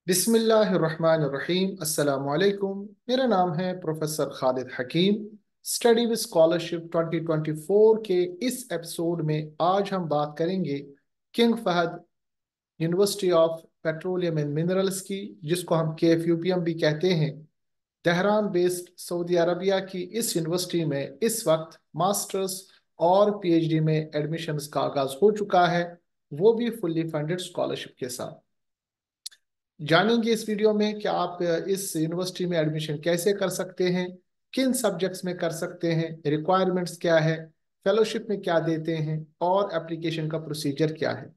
बिस्मिल्लाहिर्रहमानिर्रहीम। अस्सलाम वालेकुम। मेरा नाम है professor Khalid Hakeem. Study with scholarship 2024 के इस एपिसोड में आज हम बात करेंगे King Fahd University of Petroleum and Minerals की, जिसको हम KFUPM भी कहते हैं। तेहरान बेस्ड सऊदी अरबिया की इस यूनिवर्सिटी में इस वक्त मास्टर्स और PhD में एडमिशन्स का आगाज हो चुका है, वो भी फुल्ली फंडेड स्कॉलरशिप के साथ। जानेंगे इस वीडियो में कि आप इस यूनिवर्सिटी में एडमिशन कैसे कर सकते हैं, किन सब्जेक्ट्स में कर सकते हैं, रिक्वायरमेंट्स क्या है, फेलोशिप में क्या देते हैं और एप्लीकेशन का प्रोसीजर क्या है।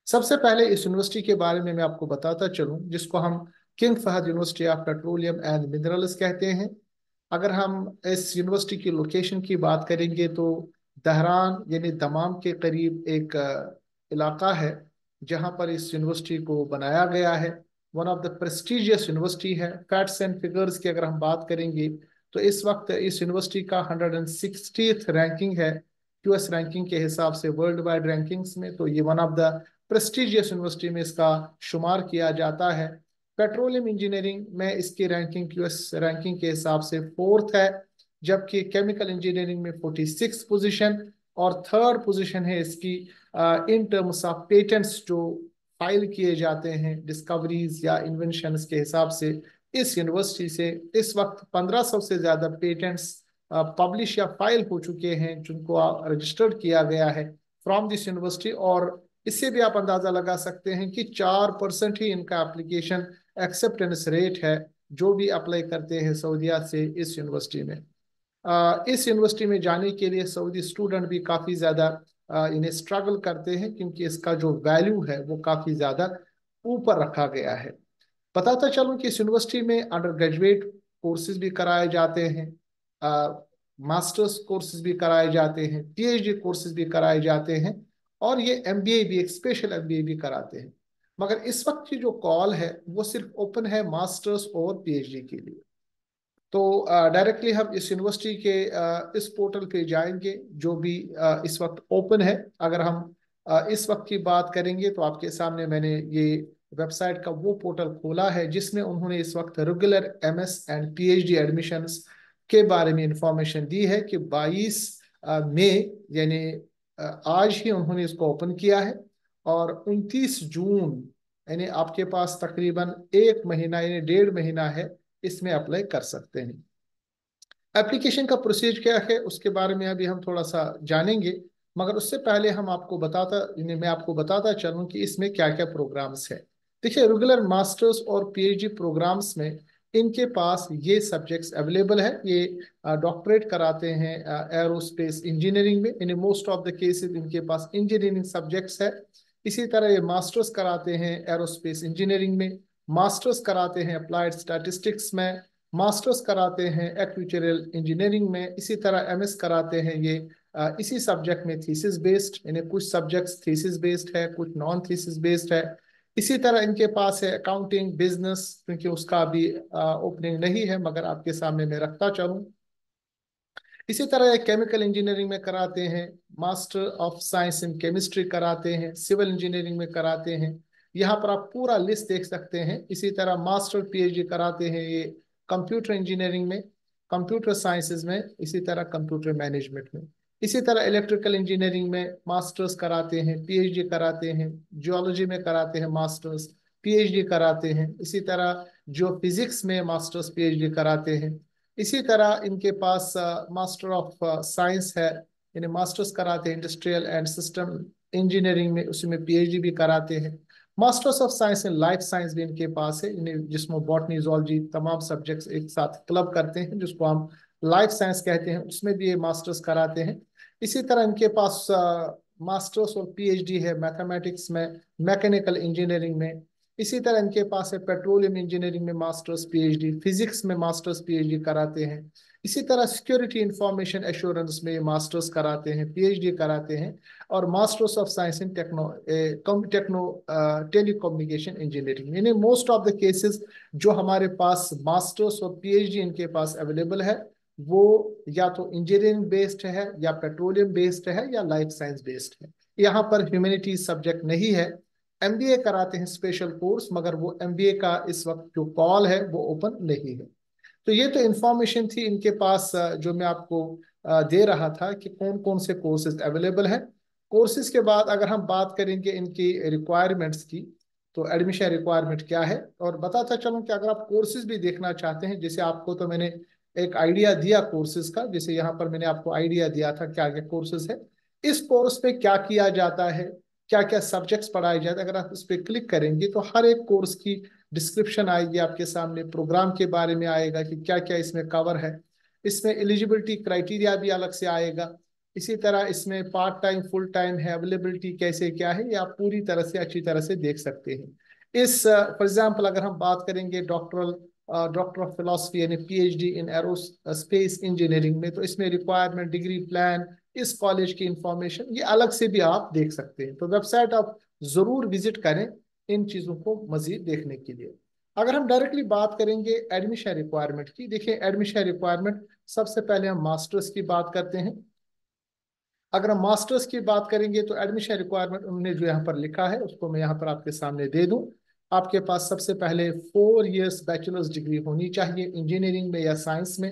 सबसे पहले इस यूनिवर्सिटी के बारे में मैं आपको बताता चलूं, जिसको हम King Fahd University of Petroleum and Minerals कहते हैं। अगर हम इस यूनिवर्सिटी की लोकेशन की बात करेंगे तो दहरान यानी दमाम के करीब एक इलाका है जहां पर इस यूनिवर्सिटी को बनाया गया है। One of the prestigious university है। फैक्ट्स एंड फिगर्स की अगर हम बात करेंगे तो इस वक्त इस यूनिवर्सिटी का 160th रैंकिंग है US रैंकिंग के हिसाब से, वर्ल्ड वाइड रैंकिंग्स में। तो ये one of the prestigious university में इसका शुमार किया जाता है। पेट्रोलियम इंजीनियरिंग में इसकी रैंकिंग US रैंकिंग के हिसाब से 4th है, जबकि केमिकल इंजीनियरिंग में 46 पोजीशन और 3rd पोजीशन है इसकी इन टर्म्स ऑफ पेटेंट्स जो फाइल किए जाते हैं, डिस्कवरीज या इन्वेंशंस के हिसाब से। इस यूनिवर्सिटी से इस वक्त 1500 से ज्यादा पेटेंट्स पब्लिश या फाइल हो चुके हैं, जिनको रजिस्टर्ड किया गया है फ्रॉम दिस यूनिवर्सिटी। और इससे भी आप अंदाजा लगा सकते हैं कि 4% ही इनका एप्लीकेशन एक्सेप्टेंस रेट है, जो भी अप्लाई करते हैं सऊदीया से इस यूनिवर्सिटी में। इस यूनिवर्सिटी में जाने के लिए सऊदी स्टूडेंट भी काफ़ी ज़्यादा इन्हें स्ट्रगल करते हैं, क्योंकि इसका जो वैल्यू है वो काफ़ी ज़्यादा ऊपर रखा गया है। बताता चलूं कि इस यूनिवर्सिटी में अंडर ग्रेजुएट कोर्सेज भी कराए जाते हैं, मास्टर्स कोर्सेज भी कराए जाते हैं, PhD कोर्सेज भी कराए जाते हैं, और ये MBA भी, एक स्पेशल MBA भी कराते हैं। मगर इस वक्त की जो कॉल है वो सिर्फ ओपन है मास्टर्स और PhD के लिए। तो डायरेक्टली हम इस यूनिवर्सिटी के इस पोर्टल पे जाएंगे जो भी इस वक्त ओपन है। अगर हम इस वक्त की बात करेंगे तो आपके सामने मैंने ये वेबसाइट का वो पोर्टल खोला है जिसमें उन्होंने इस वक्त regular MS and PhD admissions के बारे में इंफॉर्मेशन दी है कि 22 मई यानी आज ही उन्होंने इसको ओपन किया है, और 29 जून यानी आपके पास तकरीबन 1 महीना यानी 1.5 महीना है, इसमें अप्लाई कर सकते हैं। एप्लीकेशन का प्रोसीजर क्या है उसके बारे में अभी हम थोड़ा सा जानेंगे, मगर उससे पहले मैं आपको बताता चलूं कि इसमें क्या क्या प्रोग्राम्स है। देखिए, रेगुलर मास्टर्स और PhD प्रोग्राम्स में इनके पास ये सब्जेक्ट्स अवेलेबल है। ये डॉक्टरेट कराते हैं एरोस्पेस इंजीनियरिंग में, in most of the cases इनके पास इंजीनियरिंग सब्जेक्ट्स है। इसी तरह ये मास्टर्स कराते हैं एरोस्पेस इंजीनियरिंग में, मास्टर्स कराते हैं अप्लाइड स्टैटिस्टिक्स में, मास्टर्स कराते हैं एक्चुअल इंजीनियरिंग में। इसी तरह MS कराते हैं ये इसी सब्जेक्ट में थीसिस बेस्ड, यानी कुछ सब्जेक्ट्स थीसिस बेस्ड है, कुछ नॉन थीसिस बेस्ड है। इसी तरह इनके पास है अकाउंटिंग बिजनेस, क्योंकि उसका अभी ओपनिंग नहीं है, मगर आपके सामने मैं रखता चलूँ। इसी तरह केमिकल इंजीनियरिंग में कराते हैं, master of science in chemistry कराते हैं, सिविल इंजीनियरिंग में कराते हैं। यहाँ पर आप पूरा लिस्ट देख सकते हैं। इसी तरह मास्टर PhD कराते हैं ये कंप्यूटर इंजीनियरिंग में, कंप्यूटर साइंसेज में, इसी तरह कंप्यूटर मैनेजमेंट में। इसी तरह इलेक्ट्रिकल इंजीनियरिंग में मास्टर्स कराते हैं, PhD कराते हैं, जियोलॉजी में कराते हैं मास्टर्स, PhD कराते हैं। इसी तरह जो फिजिक्स में मास्टर्स PhD कराते हैं। इसी तरह इनके पास मास्टर ऑफ साइंस है, यानी मास्टर्स कराते हैं इंडस्ट्रियल एंड सिस्टम इंजीनियरिंग में, उसी में PhD भी कराते हैं। Masters of science in life science भी इनके पास है, इन्हें जिसमें बॉटनी जूलॉजी तमाम सब्जेक्ट्स एक साथ क्लब करते हैं, जिसको हम लाइफ साइंस कहते हैं, उसमें भी ये मास्टर्स कराते हैं। इसी तरह इनके पास मास्टर्स और PhD है मैथमेटिक्स में, मैकेनिकल इंजीनियरिंग में। इसी तरह इनके पास है पेट्रोलियम इंजीनियरिंग में मास्टर्स PhD, फिजिक्स में मास्टर्स PhD कराते हैं। इसी तरह सिक्योरिटी इंफॉर्मेशन एश्योरेंस में मास्टर्स कराते हैं, PhD कराते हैं। और masters of science in telecommunication engineering, यानी मोस्ट ऑफ द केसेस जो हमारे पास मास्टर्स और PhD इनके पास अवेलेबल है वो या तो इंजीनियरिंग बेस्ड है, या पेट्रोलियम बेस्ड है, या लाइफ साइंस बेस्ड है। यहाँ पर ह्यूमैनिटीज सब्जेक्ट नहीं है। एमबीए कराते हैं स्पेशल कोर्स, मगर वो एमबीए का इस वक्त जो कॉल है वो ओपन नहीं है। तो ये तो इंफॉर्मेशन थी इनके पास, जो मैं आपको दे रहा था कि कौन कौन से कोर्सेज अवेलेबल हैं। कोर्सेज के बाद अगर हम बात करेंगे इनकी रिक्वायरमेंट्स की, तो एडमिशन रिक्वायरमेंट क्या है, और बताता चलूं कि अगर आप कोर्सेज भी देखना चाहते हैं, जैसे आपको तो मैंने एक आइडिया दिया कोर्सेज का, जैसे यहाँ पर मैंने आपको आइडिया दिया था क्या क्या कोर्सेज है, इस कोर्स पे क्या किया जाता है, क्या क्या सब्जेक्ट्स पढ़ाए जाते हैं। अगर आप इस पे क्लिक करेंगे तो हर एक कोर्स की डिस्क्रिप्शन आएगी आपके सामने, प्रोग्राम के बारे में आएगा कि क्या क्या इसमें कवर है, इसमें एलिजिबिलिटी क्राइटेरिया भी अलग से आएगा, इसी तरह इसमें पार्ट टाइम फुल टाइम है, अवेलेबिलिटी कैसे क्या है, ये आप पूरी तरह से अच्छी तरह से देख सकते हैं। इस फॉर एग्जाम्पल अगर हम बात करेंगे डॉक्टर ऑफ फिलोसफी यानी पीएचडी इन एरोस्पेस इंजीनियरिंग में, तो इसमें रिक्वायरमेंट, डिग्री प्लान, इस कॉलेज की इंफॉर्मेशन, ये अलग से भी आप देख सकते हैं। तो वेबसाइट आप जरूर विजिट करें इन चीजों को मजीद देखने के लिए। अगर हम डायरेक्टली बात करेंगे एडमिशन रिक्वायरमेंट की, देखिए एडमिशन रिक्वायरमेंट सबसे पहले हम मास्टर्स की बात करते हैं। अगर हम मास्टर्स की बात करेंगे तो एडमिशन रिक्वायरमेंट उन्होंने जो यहाँ पर लिखा है उसको मैं यहाँ पर आपके सामने दे दूं। आपके पास सबसे पहले 4 इयर्स बैचलर्स डिग्री होनी चाहिए इंजीनियरिंग में या साइंस में,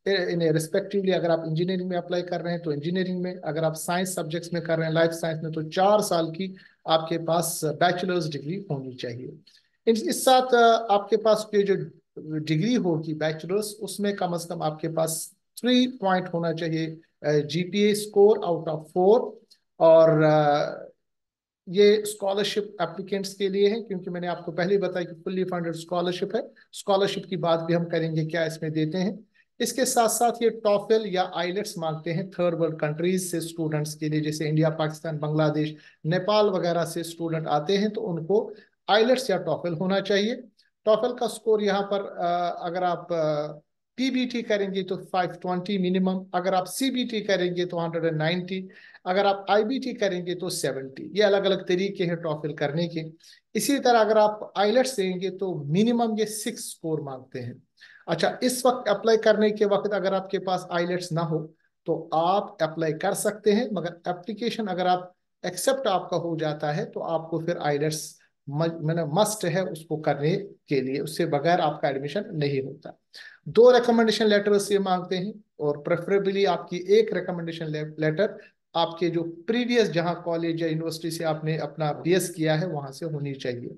इन्हें रिस्पेक्टिवली। अगर आप इंजीनियरिंग में अप्लाई कर रहे हैं तो इंजीनियरिंग में, अगर आप साइंस सब्जेक्ट्स में कर रहे हैं, लाइफ साइंस में, तो 4 साल की आपके पास बैचलर्स डिग्री होनी चाहिए। इस साथ आपके पास ये जो डिग्री होगी बैचलर्स, उसमें कम से कम आपके पास 3 पॉइंट होना चाहिए जीपीए स्कोर आउट ऑफ 4। और ये स्कॉलरशिप एप्लीकेंट्स के लिए है, क्योंकि मैंने आपको पहले ही बताया कि फुल्ली फंडेड स्कॉलरशिप है। स्कॉलरशिप की बात भी हम करेंगे क्या इसमें देते हैं। इसके साथ साथ ये टॉफल या आइलेट्स मांगते हैं थर्ड वर्ल्ड कंट्रीज से स्टूडेंट्स के लिए, जैसे इंडिया, पाकिस्तान, बांग्लादेश, नेपाल वगैरह से स्टूडेंट आते हैं तो उनको आइलेट्स या टॉफल होना चाहिए। टॉफल का स्कोर यहाँ पर अगर आप पीबीटी करेंगे तो 520 मिनिमम, अगर आप सीबीटी करेंगे तो 190, अगर आप आईबीटी करेंगे तो 70। ये अलग अलग तरीके हैं टॉफिल करने के। इसी तरह अगर आप आइलेट्स देंगे तो मिनिमम ये 6 स्कोर मांगते हैं। अच्छा, इस वक्त अप्लाई करने के वक्त अगर आपके पास आइलेट्स ना हो तो आप अप्लाई कर सकते हैं, मगर एप्लीकेशन अगर आप एक्सेप्ट आपका हो जाता है तो आपको फिर आइलेट्स मैंने मस्ट है उसको करने के लिए, उससे बगैर आपका एडमिशन नहीं होता। 2 रिकमेंडेशन लेटर्स ये मांगते हैं, और प्रेफरेबली आपकी एक रिकमेंडेशन लेटर आपके जो प्रीवियस जहां कॉलेज या यूनिवर्सिटी से आपने अपना बीएस किया है वहां से होनी चाहिए।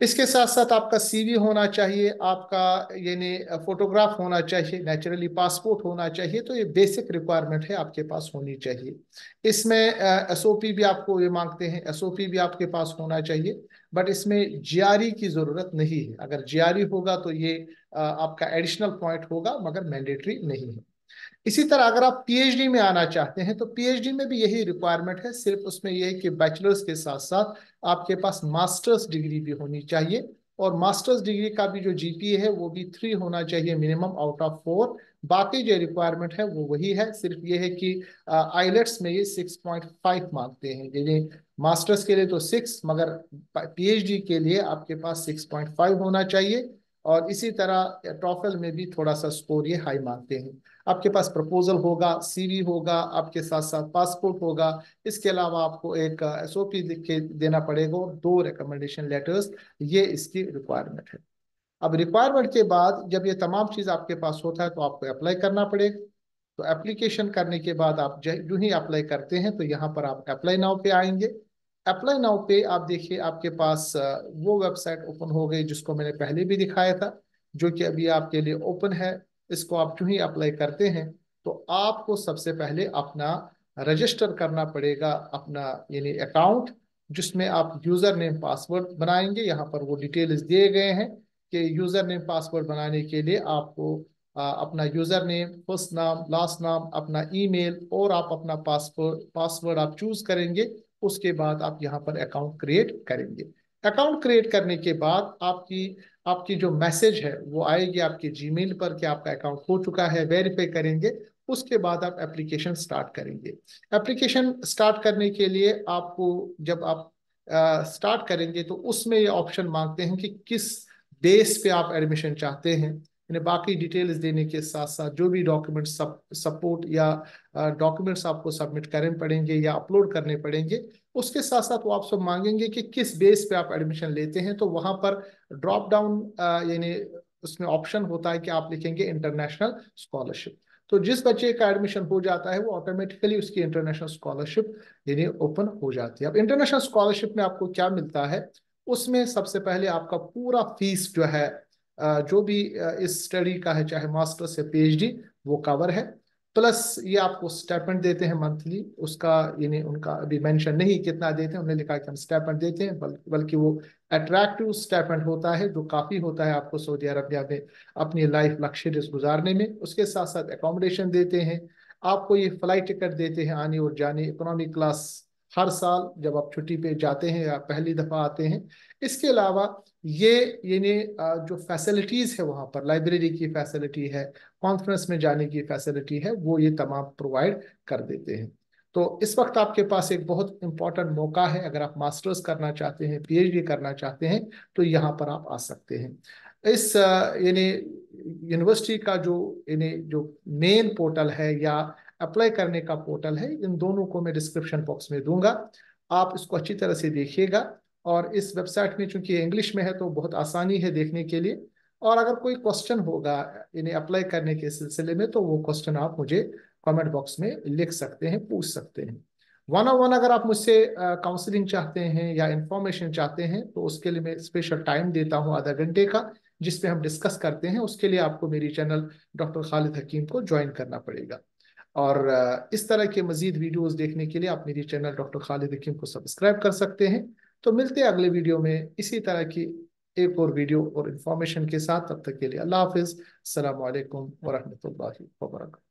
इसके साथ साथ आपका सीवी होना चाहिए, आपका यानी फोटोग्राफ होना चाहिए, नेचुरली पासपोर्ट होना चाहिए। तो ये बेसिक रिक्वायरमेंट है, आपके पास होनी चाहिए। इसमें एसओपी भी आपको ये मांगते हैं, एसओपी भी आपके पास होना चाहिए, बट इसमें जीआरई की जरूरत नहीं है। अगर जीआरई होगा तो ये आपका एडिशनल पॉइंट होगा, मगर मैंडेटरी नहीं है। इसी तरह अगर आप पीएचडी में आना चाहते हैं तो पीएचडी में भी यही रिक्वायरमेंट है, सिर्फ उसमें यह है कि बैचलर्स के साथ साथ आपके पास मास्टर्स डिग्री भी होनी चाहिए, और मास्टर्स डिग्री का भी जो जीपीए है वो भी 3 होना चाहिए मिनिमम आउट ऑफ 4। बाकी जो रिक्वायरमेंट है वो वही है, सिर्फ ये है कि आइलेट्स में ये 6.5 मांगते हैं, यानी मास्टर्स के लिए तो 6, मगर पीएचडी के लिए आपके पास 6.5 होना चाहिए। और इसी तरह टॉफल में भी थोड़ा सा स्कोर ये हाई मांगते हैं। आपके पास प्रपोजल होगा, सीवी होगा, आपके साथ साथ पासपोर्ट होगा। इसके अलावा आपको एक एसओपी लिख के देना पड़ेगा, और 2 रिकमेंडेशन लेटर्स, ये इसकी रिक्वायरमेंट है। अब रिक्वायरमेंट के बाद जब ये तमाम चीज आपके पास होता है तो आपको अप्लाई करना पड़ेगा। तो एप्लीकेशन करने के बाद आप जो ही अप्लाई करते हैं तो यहाँ पर आप अप्लाई नाउ पे आएंगे। अप्लाई नाउ पे आप देखिए आपके पास वो वेबसाइट ओपन हो गई जिसको मैंने पहले भी दिखाया था, जो कि अभी आपके लिए ओपन है। इसको आप जो ही अप्लाई करते हैं तो आपको सबसे पहले अपना रजिस्टर करना पड़ेगा, अपना यानी अकाउंट, जिसमें आप यूजर नेम पासवर्ड बनाएंगे। यहाँ पर वो डिटेल्स दिए गए हैं कि यूजर नेम पासवर्ड बनाने के लिए आपको अपना यूजर नेम, फर्स्ट नाम, लास्ट नाम, अपना ईमेल, और आप अपना पासवर्ड पासवर्ड आप चूज करेंगे। उसके बाद आप यहाँ पर अकाउंट क्रिएट करेंगे। अकाउंट क्रिएट करने के बाद आपकी आपकी जो मैसेज है वो आएगी आपके जीमेल पर कि आपका अकाउंट हो चुका है, वेरीफाई करेंगे। उसके बाद आप एप्लीकेशन स्टार्ट करेंगे। एप्लीकेशन स्टार्ट करने के लिए आपको, जब आप स्टार्ट करेंगे तो उसमें ये ऑप्शन मांगते हैं कि किस बेस पे आप एडमिशन चाहते हैं। इन्हें बाकी डिटेल्स देने के साथ साथ जो भी डॉक्यूमेंट सपोर्ट या डॉक्यूमेंट्स आपको सबमिट करने पड़ेंगे या अपलोड करने पड़ेंगे, उसके साथ साथ वो आपसे मांगेंगे कि किस बेस पे आप एडमिशन लेते हैं। तो वहां पर ड्रॉप डाउन यानी उसमें ऑप्शन होता है कि आप लिखेंगे इंटरनेशनल स्कॉलरशिप। तो जिस बच्चे का एडमिशन हो जाता है वो ऑटोमेटिकली उसकी इंटरनेशनल स्कॉलरशिप यानी ओपन हो जाती है। अब इंटरनेशनल स्कॉलरशिप में आपको क्या मिलता है, उसमें सबसे पहले आपका पूरा फीस जो है जो भी इस स्टडी का है, चाहे मास्टर्स या पीएचडी, वो कवर है। प्लस ये आपको स्टाइपेंड देते हैं मंथली, उसका यानी उनका अभी मेंशन नहीं कितना देते हैं, उन्होंने लिखा कि हम स्टाइपेंड देते हैं, बल्कि वो अट्रैक्टिव स्टाइपेंड होता है जो काफ़ी होता है आपको सऊदी अरबिया में अपनी लाइफ लग्जरियस गुजारने में। उसके साथ साथ एकोमोडेशन देते हैं, आपको ये फ्लाइट टिकट देते हैं आने और जाने, इकोनॉमी क्लास हर साल जब आप छुट्टी पे जाते हैं या पहली दफ़ा आते हैं। इसके अलावा ये यानी जो फैसिलिटीज़ है वहाँ पर, लाइब्रेरी की फैसिलिटी है, कॉन्फ्रेंस में जाने की फैसिलिटी है, वो ये तमाम प्रोवाइड कर देते हैं। तो इस वक्त आपके पास एक बहुत इंपॉर्टेंट मौका है, अगर आप मास्टर्स करना चाहते हैं, पीएचडी करना चाहते हैं, तो यहाँ पर आप आ सकते हैं। इस यानी यूनिवर्सिटी का जो यानी जो मेन पोर्टल है या अप्लाई करने का पोर्टल है, इन दोनों को मैं डिस्क्रिप्शन बॉक्स में दूंगा, आप इसको अच्छी तरह से देखिएगा। और इस वेबसाइट में चूंकि इंग्लिश में है तो बहुत आसानी है देखने के लिए। और अगर कोई क्वेश्चन होगा इन्हें अप्लाई करने के सिलसिले में, तो वो क्वेश्चन आप मुझे कमेंट बॉक्स में लिख सकते हैं, पूछ सकते हैं। वन ऑन वन अगर आप मुझसे काउंसलिंग चाहते हैं या इंफॉर्मेशन चाहते हैं, तो उसके लिए मैं स्पेशल टाइम देता हूँ आधा घंटे का, जिसपे हम डिस्कस करते हैं। उसके लिए आपको मेरी चैनल डॉक्टर खालिद हकीम को ज्वाइन करना पड़ेगा। और इस तरह के मजीद वीडियोस देखने के लिए आप मेरी चैनल डॉक्टर खालिद हकीम को सब्सक्राइब कर सकते हैं। तो मिलते हैं अगले वीडियो में इसी तरह की एक और वीडियो और इन्फॉर्मेशन के साथ। तब तक के लिए अल्लाह हाफिज, अस्सलाम वालेकुम वरहमतुल्लाहि वबरकातुहू।